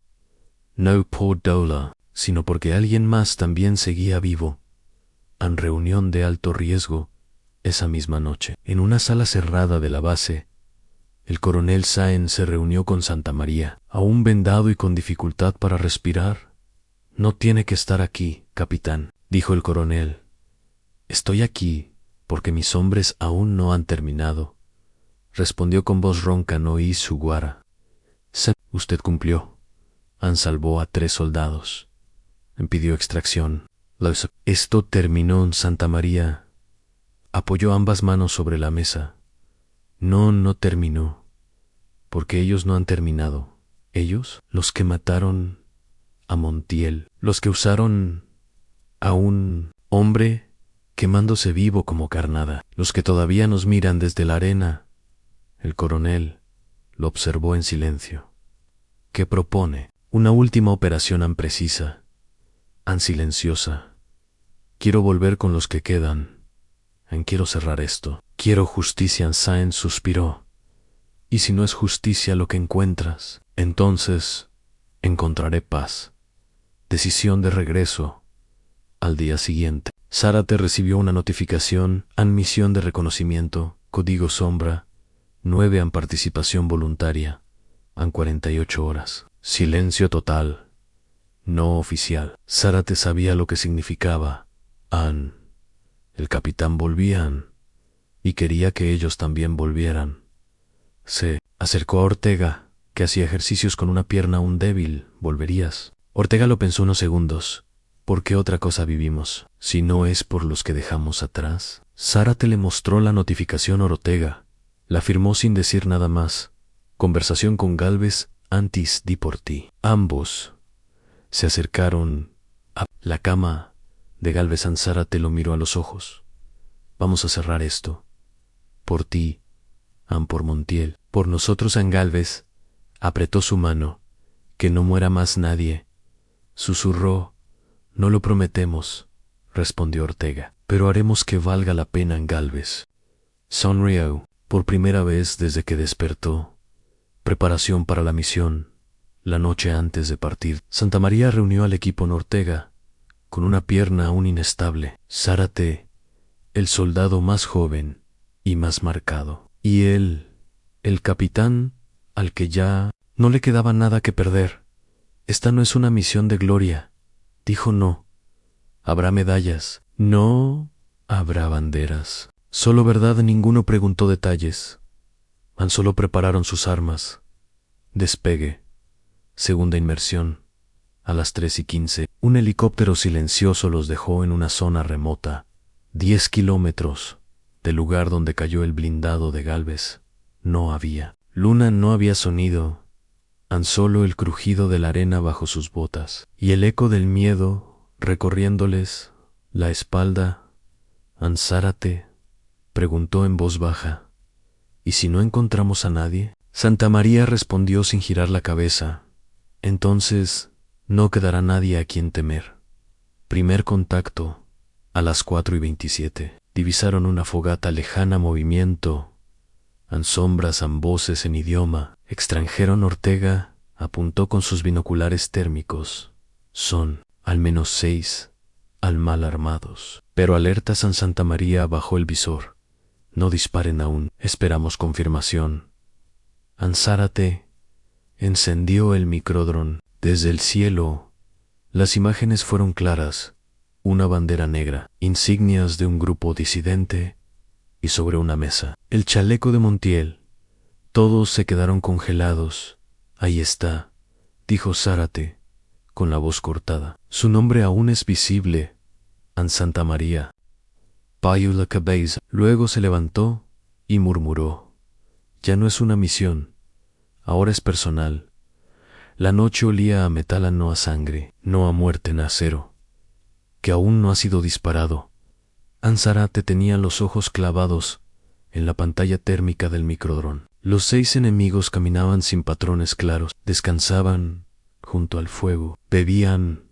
No por dolor, sino porque alguien más también seguía vivo. En reunión de alto riesgo, esa misma noche, en una sala cerrada de la base, el coronel Sáenz se reunió con Santamaría, aún vendado y con dificultad para respirar. No tiene que estar aquí, capitán, dijo el coronel. Estoy aquí porque mis hombres aún no han terminado, respondió con voz ronca Noí Sugawara. Usted cumplió. Salvó a 3 soldados. Pidió extracción. Esto terminó. Santamaría apoyó ambas manos sobre la mesa. No terminó, porque ellos no han terminado. Ellos, los que mataron a Montiel, los que usaron a un hombre quemándose vivo como carnada, los que todavía nos miran desde la arena. El coronel lo observó en silencio. ¿Qué propone? Una última operación precisa, silenciosa. Quiero volver con los que quedan. Quiero cerrar esto. Quiero justicia. Sáenz suspiró. Y si no es justicia lo que encuentras, entonces encontraré paz. Decisión de regreso. Al día siguiente, Zárate recibió una notificación: misión de reconocimiento, código sombra, 9 participación voluntaria, 48 horas. Silencio total. no oficial. Zárate sabía lo que significaba. El capitán volvían, y quería que ellos también volvieran. Se acercó a Ortega, que hacía ejercicios con una pierna aún débil. ¿Volverías? Ortega lo pensó unos segundos. ¿Por qué otra cosa vivimos, si no es por los que dejamos atrás? Zárate le mostró la notificación a Ortega. La firmó sin decir nada más. Conversación con Gálvez antes di por ti. Ambos se acercaron a la cama de Gálvez. Zárate lo miró a los ojos. Vamos a cerrar esto. Por ti, por Montiel, por nosotros. Gálvez apretó su mano. Que no muera más nadie. Susurró. No lo prometemos, respondió Ortega, pero haremos que valga la pena. Gálvez sonrió por primera vez desde que despertó. Preparación para la misión. La noche antes de partir, Santamaría reunió al equipo en Ortega, con una pierna aún inestable. Zárate, el soldado más joven y más marcado. Y él, el capitán, al que ya no le quedaba nada que perder. Esta no es una misión de gloria. Dijo no. Habrá medallas. No habrá banderas. Solo verdad. Ninguno preguntó detalles. Solo prepararon sus armas. Despegue. Segunda inmersión. A las 3:15, un helicóptero silencioso los dejó en una zona remota, 10 kilómetros del lugar donde cayó el blindado de Gálvez. No había luna, no había sonido, tan solo el crujido de la arena bajo sus botas y el eco del miedo recorriéndoles la espalda. Zárate preguntó en voz baja, ¿y si no encontramos a nadie? Santamaría respondió sin girar la cabeza, entonces no quedará nadie a quien temer. Primer contacto, a las 4:27. Divisaron una fogata lejana, movimiento, sombras, voces en idioma extranjero. Ortega apuntó con sus binoculares térmicos. Son, al menos 6, al mal armados. Pero alerta. Santamaría bajó el visor. No disparen aún, esperamos confirmación. Zárate encendió el microdrón. Desde el cielo, las imágenes fueron claras. Una bandera negra, insignias de un grupo disidente, y sobre una mesa, el chaleco de Montiel. Todos se quedaron congelados. Ahí está, dijo Zárate, con la voz cortada. Su nombre aún es visible. Santamaría. Payó la cabeza. Luego se levantó y murmuró. Ya no es una misión, ahora es personal. La noche olía a metal, no a sangre, no a muerte en acero, que aún no ha sido disparado. Zárate tenía los ojos clavados en la pantalla térmica del microdrón. Los 6 enemigos caminaban sin patrones claros, descansaban junto al fuego, bebían,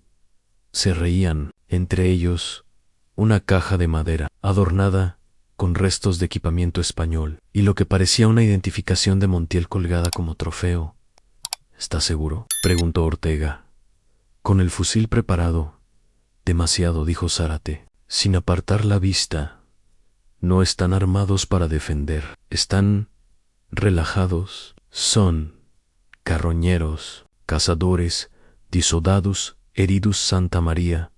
se reían. Entre ellos, una caja de madera, adornada con restos de equipamiento español, y lo que parecía una identificación de Montiel colgada como trofeo. ¿Estás seguro?, preguntó Ortega. Con el fusil preparado. Demasiado, dijo Zárate, sin apartar la vista. No están armados para defender, están relajados. Son carroñeros, cazadores, disoldados, heridos. Santamaría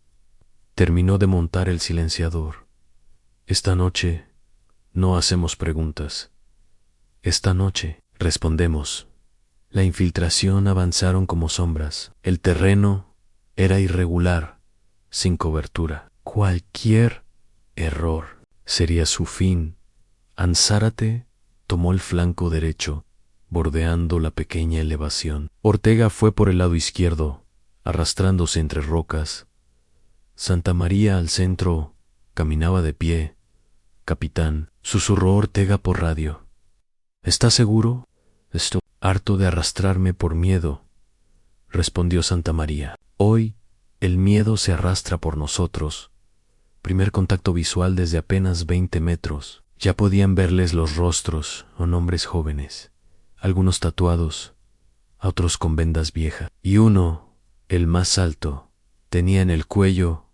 terminó de montar el silenciador. Esta noche no hacemos preguntas. Esta noche respondemos. La infiltración avanzaron como sombras. El terreno era irregular, sin cobertura. Cualquier error sería su fin. Zárate tomó el flanco derecho, bordeando la pequeña elevación. Ortega fue por el lado izquierdo, arrastrándose entre rocas. Santamaría al centro caminaba de pie. Capitán, susurró Ortega por radio. ¿Estás seguro? Estoy harto de arrastrarme por miedo, respondió Santamaría. Hoy el miedo se arrastra por nosotros. Primer contacto visual desde apenas 20 metros. Ya podían verles los rostros, hombres jóvenes, algunos tatuados, otros con vendas viejas. Y uno, el más alto, tenía en el cuello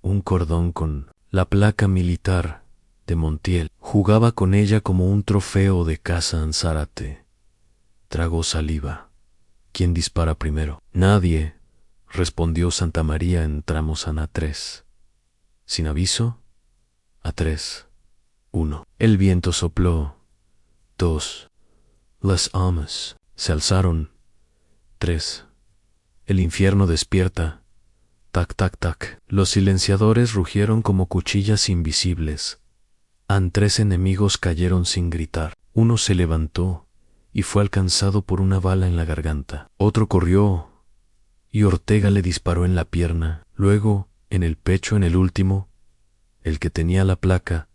un cordón con la placa militar de Montiel. Jugaba con ella como un trofeo de caza. Zárate tragó saliva. ¿Quién dispara primero? Nadie, respondió Santamaría. Entramos a A3. Sin aviso, A3. 1. El viento sopló. 2. Las almas se alzaron. 3. El infierno despierta. Tac, tac, tac. Los silenciadores rugieron como cuchillas invisibles. 3 enemigos cayeron sin gritar. Uno se levantó y fue alcanzado por una bala en la garganta. Otro corrió y Ortega le disparó en la pierna, luego en el pecho. En el último, el que tenía la placa,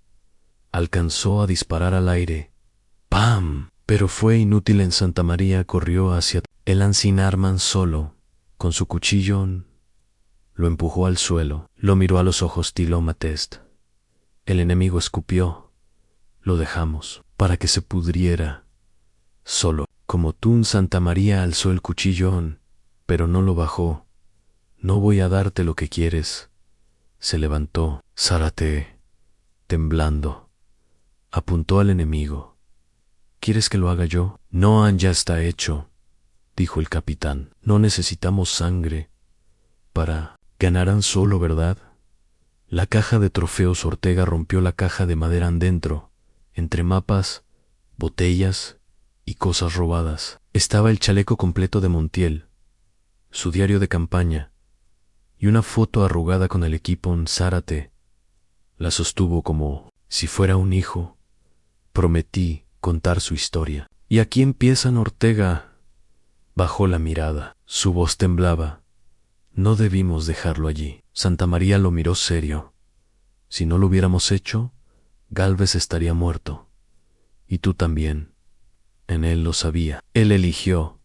alcanzó a disparar al aire. ¡Pam! Pero fue inútil. En Santamaría corrió hacia el Ansinarman solo, con su cuchillo. Lo empujó al suelo, lo miró a los ojos. Tilo Matest. El enemigo escupió. Lo dejamos, para que se pudriera. Solo, como tú. Santamaría alzó el cuchillón, pero no lo bajó. No voy a darte lo que quieres. Se levantó. Zárate, temblando, apuntó al enemigo. ¿Quieres que lo haga yo? No, ya está hecho, dijo el capitán. No necesitamos sangre para... Ganarán solo, ¿verdad? La caja de trofeos. Ortega rompió la caja de madera adentro. Entre mapas, botellas y cosas robadas estaba el chaleco completo de Montiel, su diario de campaña y una foto arrugada con el equipo. Zárate la sostuvo como si fuera un hijo. Prometí contar su historia. Y aquí empiezan. Ortega bajó la mirada. Su voz temblaba. No debimos dejarlo allí. Santamaría lo miró serio. Si no lo hubiéramos hecho, Gálvez estaría muerto. Y tú también. En él lo sabía. Él eligió.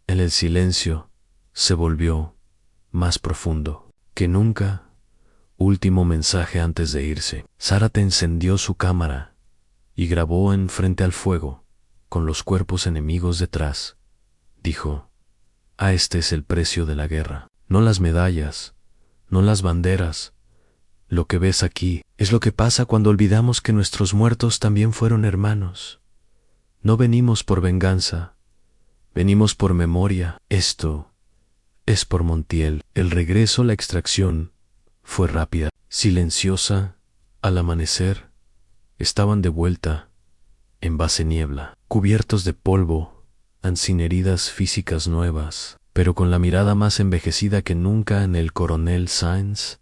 En el silencio se volvió más profundo que nunca. Último mensaje antes de irse. Zárate encendió su cámara y grabó en frente al fuego, con los cuerpos enemigos detrás. Dijo: este es el precio de la guerra. No las medallas, no las banderas. Lo que ves aquí es lo que pasa cuando olvidamos que nuestros muertos también fueron hermanos. No venimos por venganza, venimos por memoria. Esto es por Montiel. El regreso, la extracción, fue rápida, silenciosa. Al amanecer, estaban de vuelta en base niebla, cubiertos de polvo, sin heridas físicas nuevas, pero con la mirada más envejecida que nunca. En el coronel Sáenz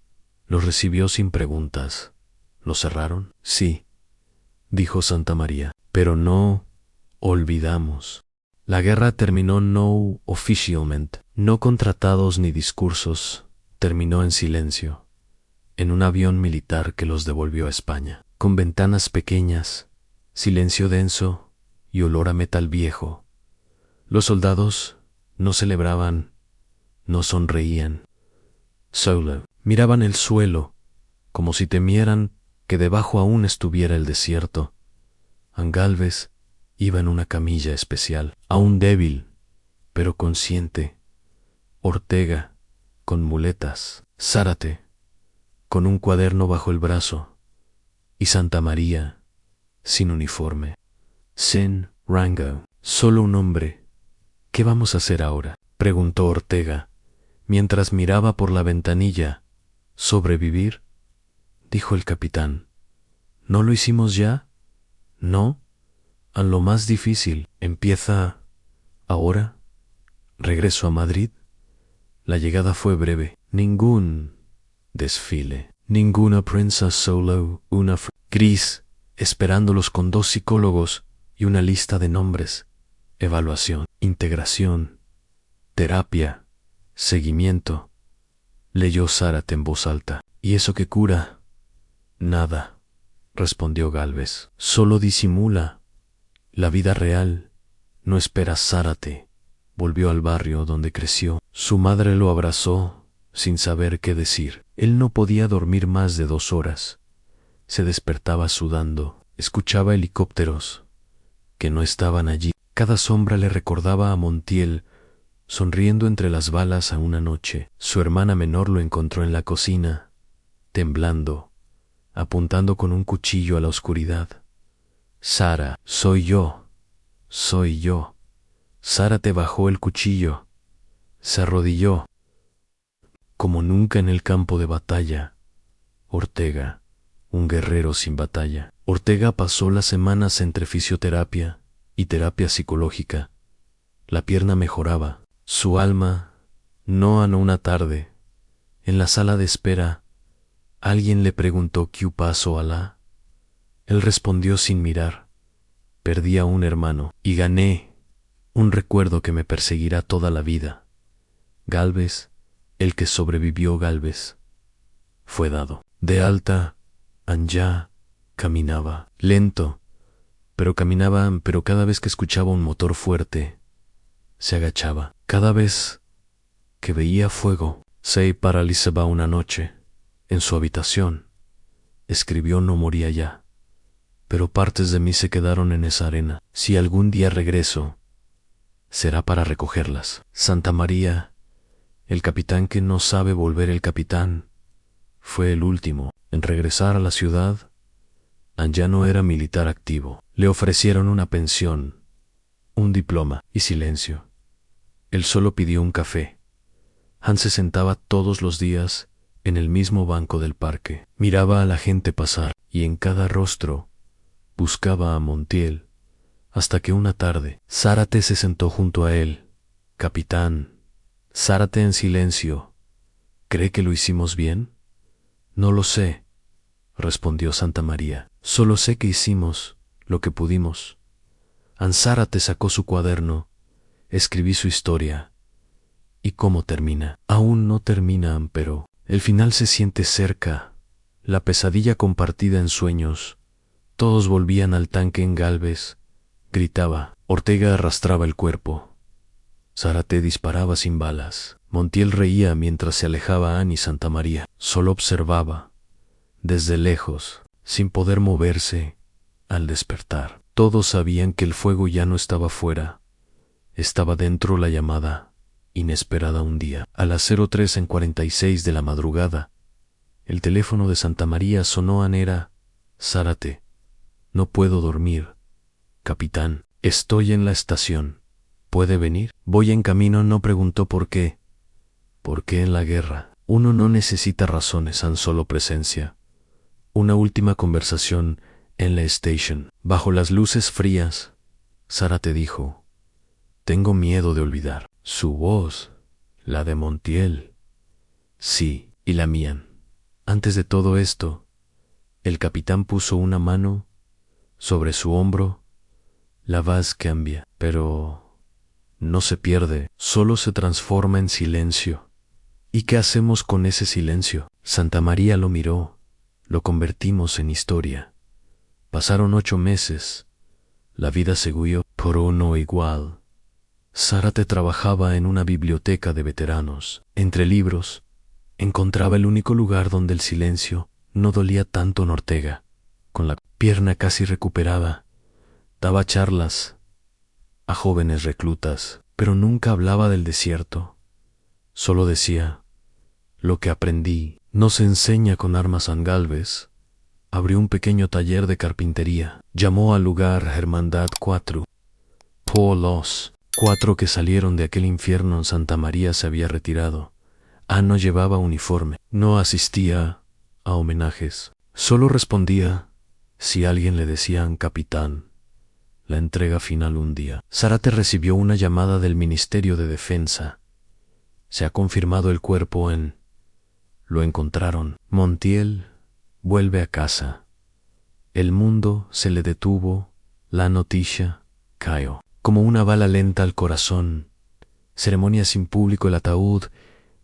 los recibió sin preguntas. ¿Lo cerraron? Sí, dijo Santamaría, pero no olvidamos. La guerra terminó no officialmente, no con tratados ni discursos. Terminó en silencio, en un avión militar que los devolvió a España, con ventanas pequeñas, silencio denso y olor a metal viejo. Los soldados no celebraban, no sonreían. Solo miraban el suelo, como si temieran que debajo aún estuviera el desierto. Gálvez iba en una camilla especial, aún débil, pero consciente. Ortega, con muletas. Zárate, con un cuaderno bajo el brazo. Y Santamaría, sin uniforme. Sin rango, solo un hombre. ¿Qué vamos a hacer ahora?, preguntó Ortega, mientras miraba por la ventanilla. ¿Sobrevivir?, dijo el capitán. ¿No lo hicimos ya? No. A lo más difícil. ¿Empieza ahora? ¿Regreso a Madrid? La llegada fue breve. Ningún desfile, ninguna prensa, solo una Gris, esperándolos con 2 psicólogos y una lista de nombres. Evaluación, integración, terapia, seguimiento. Leyó Zárate en voz alta. ¿Y eso qué cura? Nada, respondió Gálvez. Solo disimula. La vida real no espera. Zárate volvió al barrio donde creció. Su madre lo abrazó sin saber qué decir. Él no podía dormir más de 2 horas. Se despertaba sudando. Escuchaba helicópteros que no estaban allí. Cada sombra le recordaba a Montiel, sonriendo entre las balas a una noche. Su hermana menor lo encontró en la cocina, temblando, apuntando con un cuchillo a la oscuridad. Sara, soy yo, soy yo. Zárate bajó el cuchillo, se arrodilló, como nunca en el campo de batalla. Ortega, un guerrero sin batalla. Ortega pasó las semanas entre fisioterapia y terapia psicológica. La pierna mejoraba. Su alma, no anó una tarde. En la sala de espera, alguien le preguntó ¿qué pasó, Alá? Él respondió sin mirar. Perdí a un hermano y gané un recuerdo que me perseguirá toda la vida. Gálvez, el que sobrevivió Gálvez, fue dado de alta. Anja caminaba lento, pero cada vez que escuchaba un motor fuerte, se agachaba. Cada vez que veía fuego, se paralizaba. Una noche, en su habitación, escribió no moría ya, pero partes de mí se quedaron en esa arena. Si algún día regreso, será para recogerlas. Santa María, el capitán que no sabe volver el capitán, fue el último en regresar a la ciudad. Anja no era militar activo. Le ofrecieron una pensión, un diploma y silencio. Él solo pidió un café. Hans se sentaba todos los días en el mismo banco del parque. Miraba a la gente pasar y en cada rostro buscaba a Montiel, hasta que una tarde Zárate se sentó junto a él. Capitán, Zárate en silencio. ¿Cree que lo hicimos bien? No lo sé, respondió Santa María. Solo sé que hicimos lo que pudimos. Zárate sacó su cuaderno. Escribí su historia. ¿Y cómo termina? Aún no termina, pero el final se siente cerca. La pesadilla compartida en sueños. Todos volvían al tanque en Gálvez. Gritaba. Ortega arrastraba el cuerpo. Zárate disparaba sin balas. Montiel reía mientras se alejaba Annie. Santa María solo observaba, desde lejos, sin poder moverse. Al despertar, todos sabían que el fuego ya no estaba fuera. Estaba dentro. La llamada inesperada un día. A las 03:46 de la madrugada, el teléfono de Santa María sonó. Era Zárate. No puedo dormir. Capitán, estoy en la estación. ¿Puede venir? Voy en camino. No preguntó por qué. ¿Por qué en la guerra uno no necesita razones, tan solo presencia? Una última conversación en la station. Bajo las luces frías, Zárate dijo: tengo miedo de olvidar. Su voz, la de Montiel. Sí, y la mía. Antes de todo esto, el capitán puso una mano sobre su hombro. La voz cambia, pero no se pierde, solo se transforma en silencio. ¿Y qué hacemos con ese silencio? Santa María lo miró. Lo convertimos en historia. Pasaron 8 meses. La vida siguió, pero no igual. Zárate trabajaba en una biblioteca de veteranos. Entre libros, encontraba el único lugar donde el silencio no dolía tanto. En Ortega, con la pierna casi recuperada, daba charlas a jóvenes reclutas, pero nunca hablaba del desierto. Solo decía: lo que aprendí no se enseña con armas. En Gálvez abrió un pequeño taller de carpintería. Llamó al lugar Hermandad 4. Por los 4 que salieron de aquel infierno. En Santa María se había retirado. No llevaba uniforme. No asistía a homenajes. Solo respondía si alguien le decía capitán. La entrega final un día. Zárate recibió una llamada del Ministerio de Defensa. Se ha confirmado el cuerpo en... Lo encontraron. Montiel vuelve a casa. El mundo se le detuvo. La noticia cayó como una bala lenta al corazón. Ceremonia sin público. El ataúd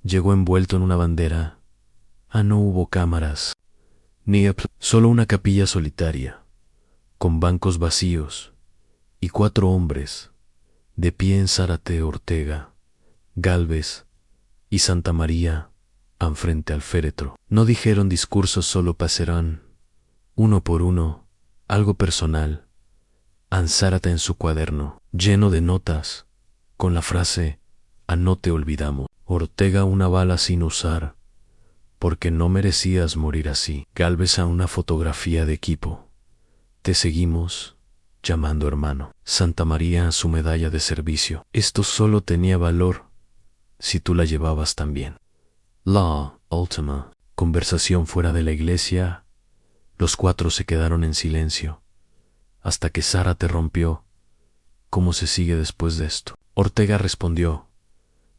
llegó envuelto en una bandera. No hubo cámaras, ni solo una capilla solitaria, con bancos vacíos y 4 hombres de pie en Zárate, Ortega, Gálvez y Santa María, frente al féretro. No dijeron discursos, solo pasarán, uno por uno, algo personal. Zárate en su cuaderno, lleno de notas, con la frase: no te olvidamos. Ortega: una bala sin usar, porque no merecías morir así. Gálvez: a una fotografía de equipo. Te seguimos llamando hermano. Santa María: su medalla de servicio. Esto solo tenía valor si tú la llevabas también. La última conversación fuera de la iglesia. Los cuatro se quedaron en silencio, hasta que Zárate rompió. ¿Cómo se sigue después de esto? Ortega respondió.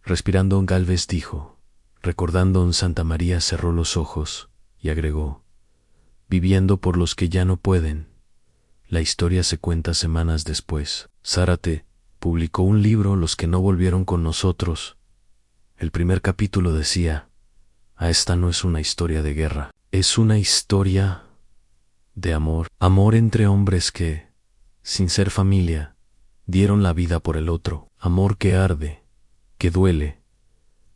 Respirando, Gálvez dijo. Recordando, Santa María cerró los ojos y agregó. Viviendo por los que ya no pueden. La historia se cuenta semanas después. Zárate publicó un libro, Los que no volvieron con nosotros. El primer capítulo decía, esta no es una historia de guerra, es una historia de amor. Amor entre hombres que, sin ser familia, dieron la vida por el otro. Amor que arde, que duele,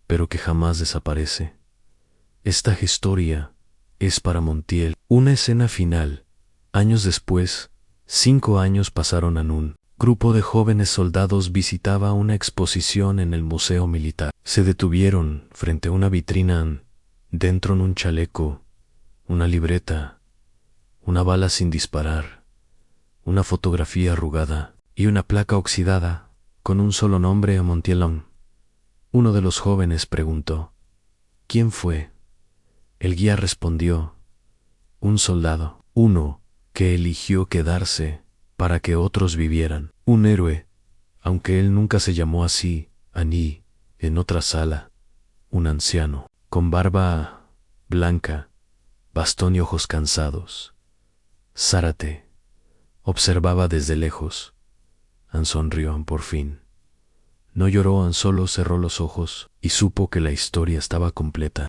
pero que jamás desaparece. Esta historia es para Montiel. Una escena final. Años después, 5 años pasaron en un grupo de jóvenes soldados visitaba una exposición en el Museo Militar. Se detuvieron frente a una vitrina, dentro en un chaleco, una libreta, una bala sin disparar, una fotografía arrugada y una placa oxidada con un solo nombre a Montielón. Uno de los jóvenes preguntó, ¿quién fue? El guía respondió, un soldado, uno que eligió quedarse para que otros vivieran, un héroe, aunque él nunca se llamó así. Aní, en otra sala, un anciano, con barba blanca, bastón y ojos cansados. Zárate observaba desde lejos. Sonrió por fin. No lloró, solo cerró los ojos y supo que la historia estaba completa.